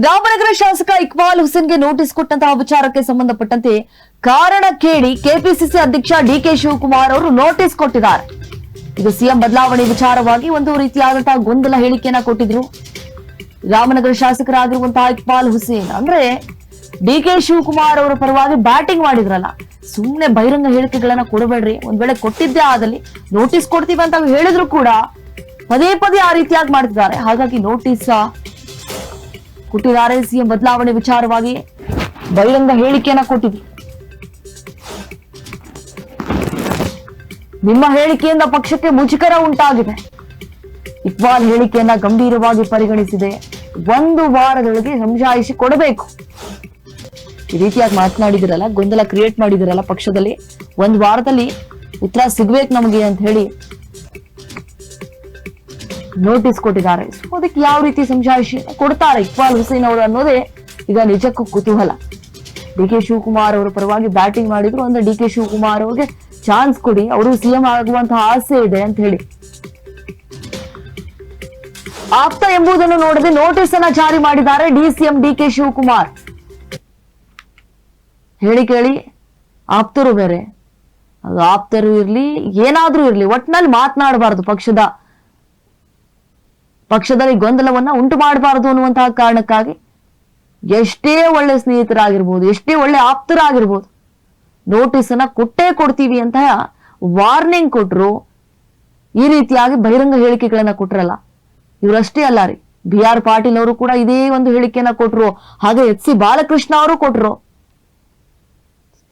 ರಾಮನಗರ ಶಾಸಕ ಇಕ್ಬಾಲ್ ಹುಸೇನ್ಗೆ ನೋಟಿಸ್ ಕೊಟ್ಟಂತಹ ವಿಚಾರಕ್ಕೆ ಸಂಬಂಧಪಟ್ಟಂತೆ ಕಾರಣ ಕೇಳಿ ಕೆಪಿಸಿಸಿ ಅಧ್ಯಕ್ಷ ಡಿಕೆ ಶಿವಕುಮಾರ್ ಅವರು ನೋಟಿಸ್ ಕೊಟ್ಟಿದ್ದಾರೆ. ಇದು ಸಿಎಂ ಬದಲಾವಣೆ ವಿಚಾರವಾಗಿ ಒಂದು ರೀತಿಯಾದಂತಹ ಗೊಂದಲ ಹೇಳಿಕೆಯನ್ನ ಕೊಟ್ಟಿದ್ರು. ರಾಮನಗರ ಶಾಸಕರಾಗಿರುವಂತಹ ಇಕ್ಬಾಲ್ ಹುಸೇನ್ ಅಂದ್ರೆ ಡಿಕೆ ಶಿವಕುಮಾರ್ ಅವರ ಪರವಾಗಿ ಬ್ಯಾಟಿಂಗ್ ಮಾಡಿದ್ರಲ್ಲ, ಸುಮ್ನೆ ಬಹಿರಂಗ ಹೇಳಿಕೆಗಳನ್ನ ಕೊಡಬೇಡ್ರಿ, ಒಂದ್ ವೇಳೆ ಕೊಟ್ಟಿದ್ದೇ ಆದಲ್ಲಿ ನೋಟಿಸ್ ಕೊಡ್ತೀವಿ ಅಂತ ಹೇಳಿದ್ರು ಕೂಡ ಪದೇ ಪದೇ ಆ ರೀತಿಯಾಗಿ ಮಾಡ್ತಿದ್ದಾರೆ. ಹಾಗಾಗಿ ನೋಟಿಸ್ ಕೊಟ್ಟಿದ್ದಾರೆ. ಸಿಎಂ ಬದಲಾವಣೆ ವಿಚಾರವಾಗಿ ಬಹಿರಂಗ ಹೇಳಿಕೆಯನ್ನ ಕೊಟ್ಟಿದ್ರು. ನಿಮ್ಮ ಹೇಳಿಕೆಯಿಂದ ಪಕ್ಷಕ್ಕೆ ಮುಜುಗರ ಉಂಟಾಗಿದೆ. ಇಕ್ಬಾಲ್ ಹೇಳಿಕೆಯನ್ನ ಗಂಭೀರವಾಗಿ ಪರಿಗಣಿಸಿದೆ. 1 ವಾರದೊಳಗೆ ಸಮಜಾಯಿಷಿ ಕೊಡಬೇಕು. ಈ ರೀತಿಯಾಗಿ ಮಾತನಾಡಿದಿರಲ್ಲ, ಗೊಂದಲ ಕ್ರಿಯೇಟ್ ಮಾಡಿದಿರಲ್ಲ ಪಕ್ಷದಲ್ಲಿ, 1 ವಾರದಲ್ಲಿ ಉತ್ತರ ಸಿಗ್ಬೇಕು ನಮಗೆ ಅಂತ ಹೇಳಿ ನೋಟಿಸ್ ಕೊಟ್ಟಿದ್ದಾರೆ. ಅದಕ್ಕೆ ಯಾವ ರೀತಿ ಸಮಜಾಯಿಷಿ ಕೊಡ್ತಾರೆ ಇಕ್ಬಾಲ್ ಹುಸೇನ್ ಅವರು ಅನ್ನೋದೇ ಈಗ ನಿಜಕ್ಕೂ ಕುತೂಹಲ. ಡಿಕೆ ಶಿವಕುಮಾರ್ ಅವರ ಪರವಾಗಿ ಬ್ಯಾಟಿಂಗ್ ಮಾಡಿದ್ರು ಅಂದ್ರೆ ಡಿಕೆ ಶಿವಕುಮಾರ್ ಅವ್ರಿಗೆ ಚಾನ್ಸ್ ಕೊಡಿ, ಅವರು ಸಿಎಂ ಆಗುವಂತಹ ಆಸೆ ಇದೆ ಅಂತ ಹೇಳಿ ಆಪ್ತ ಎಂಬುದನ್ನು ನೋಡದೆ ನೋಟಿಸ್ ಅನ್ನ ಜಾರಿ ಮಾಡಿದ್ದಾರೆ ಡಿಸಿಎಂ ಡಿಕೆ ಶಿವಕುಮಾರ್. ಹೇಳಿ ಕೇಳಿ, ಆಪ್ತರು ಬೇರೆ, ಅದು ಆಪ್ತರು ಇರ್ಲಿ ಏನಾದ್ರೂ ಇರ್ಲಿ, ಒಟ್ಟಿನಲ್ಲಿ ಮಾತನಾಡಬಾರದು, ಪಕ್ಷದಲ್ಲಿ ಗೊಂದಲವನ್ನ ಉಂಟು ಮಾಡಬಾರದು ಅನ್ನುವಂತಹ ಕಾರಣಕ್ಕಾಗಿ ಎಷ್ಟೇ ಒಳ್ಳೆ ಸ್ನೇಹಿತರಾಗಿರ್ಬೋದು, ಎಷ್ಟೇ ಒಳ್ಳೆ ಆಪ್ತರಾಗಿರ್ಬೋದು, ನೋಟಿಸ್ ಅನ್ನ ಕೊಡ್ತೀವಿ ಅಂತ ವಾರ್ನಿಂಗ್ ಕೊಟ್ರು. ಈ ರೀತಿಯಾಗಿ ಬಹಿರಂಗ ಹೇಳಿಕೆಗಳನ್ನ ಕೊಟ್ರಲ್ಲ, ಇವರಷ್ಟೇ ಅಲ್ಲ ರೀ, BR ಪಾಟೀಲ್ ಅವರು ಕೂಡ ಇದೇ ಒಂದು ಹೇಳಿಕೆಯನ್ನ ಕೊಟ್ರು, ಹಾಗೆ HC ಬಾಲಕೃಷ್ಣ ಅವರು ಕೊಟ್ರು.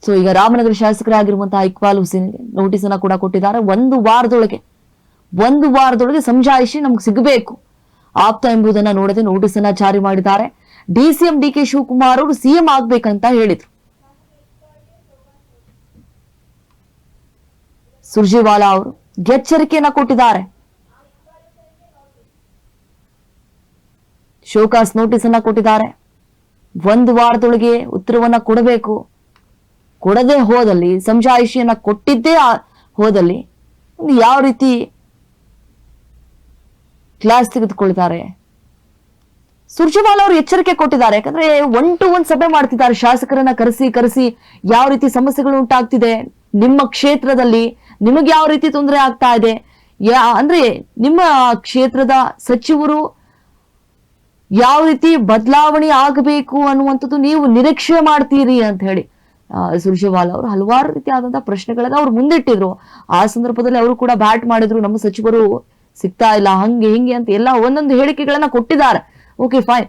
ಸೊ ಈಗ ರಾಮನಗರ ಶಾಸಕರಾಗಿರುವಂತಹ ಇಕ್ಬಾಲ್ ಹುಸೇನ್ಗೆ ನೋಟಿಸ್ ಅನ್ನ ಕೂಡ ಕೊಟ್ಟಿದ್ದಾರೆ. 1 ವಾರದೊಳಗೆ ಸಮಜಾಯಿಷಿ ನಮ್ಗೆ ಸಿಗಬೇಕು, ಆಪ್ತ ಎಂಬುದನ್ನ ನೋಡದೆ ನೋಟಿಸ್ ಅನ್ನ ಜಾರಿ ಮಾಡಿದ್ದಾರೆ. ಡಿಸಿಎಂ ಡಿಕೆ ಶಿವಕುಮಾರ್ ಅವರು ಸಿಎಂ ಆಗ್ಬೇಕಂತ ಹೇಳಿದ್ರು. ಸುರ್ಜೇವಾಲಾ ಅವರು ಎಚ್ಚರಿಕೆಯನ್ನ ಕೊಟ್ಟಿದ್ದಾರೆ. ಶೋಕಾಸ್ ನೋಟಿಸ್ ಅನ್ನ ಕೊಟ್ಟಿದ್ದಾರೆ. 1 ವಾರದೊಳಗೆ ಉತ್ತರವನ್ನ ಕೊಡಬೇಕು. ಕೊಡದೆ ಹೋದಲ್ಲಿ, ಸಮಜಾಯಿಷಿಯನ್ನ ಕೊಟ್ಟಿದ್ದೇ ಹೋದಲ್ಲಿ ಯಾವ ರೀತಿ ಕ್ಲಾಸ್ ತೆಗೆದುಕೊಳ್ತಾರೆ. ಸುರ್ಜೇವಾಲಾ ಅವರು ಎಚ್ಚರಿಕೆ ಕೊಟ್ಟಿದ್ದಾರೆ. ಯಾಕಂದ್ರೆ 1 to 1 ಸಭೆ ಮಾಡ್ತಿದ್ದಾರೆ, ಶಾಸಕರನ್ನ ಕರೆಸಿ ಯಾವ ರೀತಿ ಸಮಸ್ಯೆಗಳು ಉಂಟಾಗ್ತಿದೆ ನಿಮ್ಮ ಕ್ಷೇತ್ರದಲ್ಲಿ, ನಿಮಗೆ ಯಾವ ರೀತಿ ತೊಂದರೆ ಆಗ್ತಾ ಇದೆ, ಅಂದ್ರೆ ನಿಮ್ಮ ಕ್ಷೇತ್ರದ ಸಚಿವರು ಯಾವ ರೀತಿ ಬದಲಾವಣೆ ಆಗಬೇಕು ಅನ್ನುವಂಥದ್ದು ನೀವು ನಿರೀಕ್ಷೆ ಮಾಡ್ತೀರಿ ಅಂತ ಹೇಳಿ ಸುರ್ಜೇವಾಲಾ ಅವರು ಹಲವಾರು ರೀತಿಯಾದಂತಹ ಪ್ರಶ್ನೆಗಳನ್ನ ಅವ್ರು ಮುಂದಿಟ್ಟಿದ್ರು. ಆ ಸಂದರ್ಭದಲ್ಲಿ ಅವರು ಕೂಡ ಬ್ಯಾಟ್ ಮಾಡಿದ್ರು, ನಮ್ಮ ಸಚಿವರು ಸಿಗ್ತಾ ಇಲ್ಲ, ಹಂಗೆ ಹಿಂಗೆ ಅಂತ ಎಲ್ಲ ಒಂದೊಂದು ಹೇಳಿಕೆಗಳನ್ನ ಕೊಟ್ಟಿದ್ದಾರೆ. Okay fine.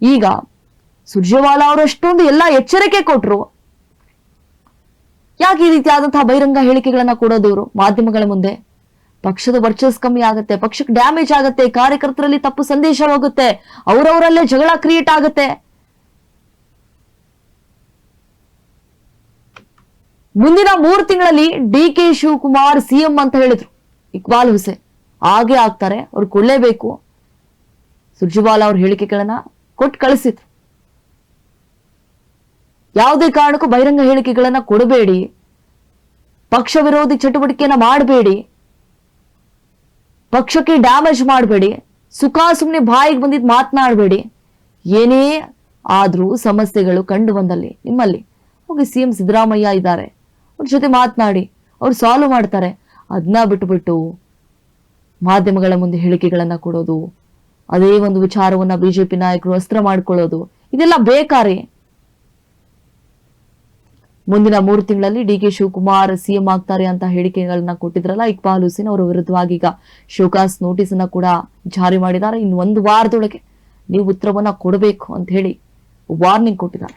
ಈಗ ಸುರ್ಜೇವಾಲಾ ಅವರು ಅಷ್ಟೊಂದು ಎಲ್ಲ ಎಚ್ಚರಿಕೆ ಕೊಟ್ರು, ಯಾಕೆ ಈ ರೀತಿಯಾದಂತಹ ಬಹಿರಂಗ ಹೇಳಿಕೆಗಳನ್ನ ಕೊಡೋದವರು ಮಾಧ್ಯಮಗಳ ಮುಂದೆ? ಪಕ್ಷದ ವರ್ಚಸ್ ಕಮ್ಮಿ ಆಗುತ್ತೆ, ಪಕ್ಷಕ್ಕೆ ಡ್ಯಾಮೇಜ್ ಆಗುತ್ತೆ, ಕಾರ್ಯಕರ್ತರಲ್ಲಿ ತಪ್ಪು ಸಂದೇಶ ಹೋಗುತ್ತೆ, ಅವರವರಲ್ಲೇ ಜಗಳ ಕ್ರಿಯೇಟ್ ಆಗುತ್ತೆ. ಮುಂದಿನ 3 ತಿಂಗಳಲ್ಲಿ ಡಿಕೆ ಶಿವಕುಮಾರ್ ಸಿಎಂ ಅಂತ ಹೇಳಿದ್ರು ಇಕ್ಬಾಲ್ ಹುಸೇನ್. ಹಾಗೆ ಆಗ್ತಾರೆ, ಅವ್ರು ಕೊಡ್ಲೇಬೇಕು. ಸುರ್ಜೇವಾಲಾ ಅವ್ರ ಹೇಳಿಕೆಗಳನ್ನ ಕೊಟ್ಟು ಕಳಿಸಿದ್ರು. ಯಾವುದೇ ಕಾರಣಕ್ಕೂ ಬಹಿರಂಗ ಹೇಳಿಕೆಗಳನ್ನ ಕೊಡಬೇಡಿ, ಪಕ್ಷ ವಿರೋಧಿ ಚಟುವಟಿಕೆಯನ್ನ ಮಾಡಬೇಡಿ, ಪಕ್ಷಕ್ಕೆ ಡ್ಯಾಮೇಜ್ ಮಾಡಬೇಡಿ, ಸುಮ್ಮನೆ ಬಾಯಿಗೆ ಬಂದಿದ್ದು ಮಾತನಾಡಬೇಡಿ. ಏನೇ ಆದ್ರೂ ಸಮಸ್ಯೆಗಳು ಕಂಡು ಬಂದಲ್ಲಿ ನಿಮ್ಮಲ್ಲಿ ಹೋಗಿ ಸಿಎಂ ಸಿದ್ದರಾಮಯ್ಯ ಇದ್ದಾರೆ, ಅವ್ರ ಜೊತೆ ಮಾತನಾಡಿ, ಅವ್ರು ಸಾಲ್ವ್ ಮಾಡ್ತಾರೆ. ಅದನ್ನ ಬಿಟ್ಟು ಮಾಧ್ಯಮಗಳ ಮುಂದೆ ಹೇಳಿಕೆಗಳನ್ನ ಕೊಡೋದು, ಅದೇ ಒಂದು ವಿಚಾರವನ್ನ ಬಿಜೆಪಿ ನಾಯಕರು ಅಸ್ತ್ರ ಮಾಡ್ಕೊಳ್ಳೋದು, ಇದೆಲ್ಲ ಬೇಕಾರಿ. ಮುಂದಿನ 3 ತಿಂಗಳಲ್ಲಿ ಡಿಕೆ ಶಿವಕುಮಾರ್ ಸಿಎಂ ಆಗ್ತಾರೆ ಅಂತ ಹೇಳಿಕೆಗಳನ್ನ ಕೊಟ್ಟಿದ್ರಲ್ಲ ಇಕ್ಬಾಲ್ ಹುಸೇನ್, ಅವರ ವಿರುದ್ಧವಾಗಿ ಈಗ ಶೋಕಾಸ್ ನೋಟಿಸ್ ಅನ್ನ ಕೂಡ ಜಾರಿ ಮಾಡಿದ್ದಾರೆ. ಇನ್ನು 1 ವಾರದೊಳಗೆ ನೀವು ಉತ್ತರವನ್ನ ಕೊಡಬೇಕು ಅಂತ ಹೇಳಿ ವಾರ್ನಿಂಗ್ ಕೊಟ್ಟಿದ್ದಾರೆ.